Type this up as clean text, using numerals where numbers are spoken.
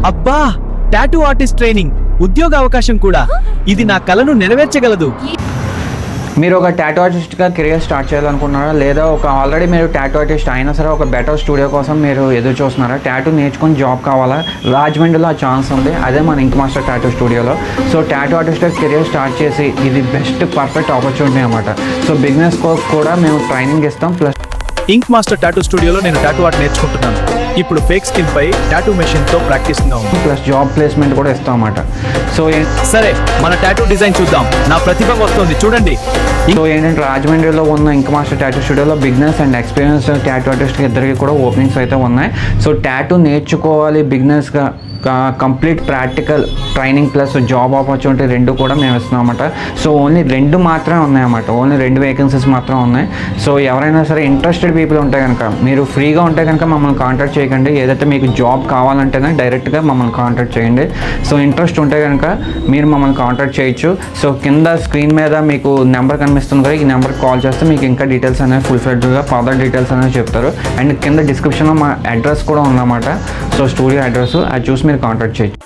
అబ్బా, tattoo artist training, ఉద్యోగ అవకాశం కూడా. ఇది నా కలను నెరవేర్చగలదు. మీరు ఒక టాటూ ఆర్టిస్ట్గా కెరియర్ స్టార్ట్ చేయాలనుకుంటున్నారా, లేదా ఆల్రెడీ మీరు టాటూ ఆర్టిస్ట్ అయినా సరే ఒక బెటర్ స్టూడియో కోసం మీరు ఎదురు చూస్తున్నారా, టాటూ నేర్చుకుని జాబ్ కావాలా? రాజమండ్రిలో ఆ ఛాన్స్ ఉంది, అదే మన ఇంక్ మాస్టర్ టాటూ స్టూడియోలో. సో టాటూ ఆర్టిస్ట్గా కెరియర్ స్టార్ట్ చేసి ఇది బెస్ట్ పర్ఫెక్ట్ ఆపర్చునిటీ అనమాట. సో బిజినెస్ కూడా మేము ట్రైనింగ్ ఇస్తాం. ప్లస్ ఇంక్ మాస్టర్ టాటూ స్టూడియోలో నేను టాటూ ఆర్ట్ నేర్చుకుంటున్నాను. ఇప్పుడు ఫేక్ స్కిన్ పై టాటూ మెషిన్ తో ప్రాక్టీస్ ప్లస్ జాబ్ ప్లేస్మెంట్ కూడా ఇస్తాం అన్నమాట. సో సరే, మన టాటూ డిజైన్ చూద్దాం. నా ప్రతిభ వస్తుంది, చూడండి. సో ఏంటంటే రాజమండ్రిలో ఉన్న ఇంక్ మాస్టర్ టాటూ స్టూడియోలో beginners and experience tattoo artist ఇద్దరికి కూడా ఓపెనింగ్స్ అయితే ఉన్నాయి. సో టాటూ నేర్చుకోవాలి బిగినర్స్గా complete practical training plus job opportunity రెండు కూడా మేము ఇస్తున్నాం అన్నమాట. సో ఓన్లీ 2 మాత్రమే ఉన్నాయన్నమాట. ఓన్లీ 2 వేకెన్సీస్ మాత్రం ఉన్నాయి. సో ఎవరైనా సరే ఇంట్రెస్టెడ్ పీపుల్ ఉంటే కనుక, మీరు ఫ్రీగా ఉంటే కనుక మమ్మల్ని కాంటాక్ట్ చేయకండి. ఏదైతే మీకు జాబ్ కావాలంటేనే డైరెక్ట్గా మమ్మల్ని కాంటాక్ట్ చేయండి. సో ఇంట్రెస్ట్ ఉంటే కనుక మీరు మమ్మల్ని కాంటాక్ట్ చేయొచ్చు. సో కింద స్క్రీన్ మీద మీకు నెంబర్ కనిపిస్తుంది కదా, ఈ నెంబర్కి కాల్ చేస్తే మీకు ఇంకా డీటెయిల్స్ అనేవి ఫుల్ ఫ్లెడ్జ్గా ఫర్దర్ డీటెయిల్స్ అనేవి చెప్తారు. అండ్ కింద డిస్క్రిప్షన్లో మా అడ్రస్ కూడా ఉందన్నమాట. సో స్టూడియో అడ్రస్ అది చూసి మీరు కాంటాక్ట్ చేయొచ్చు.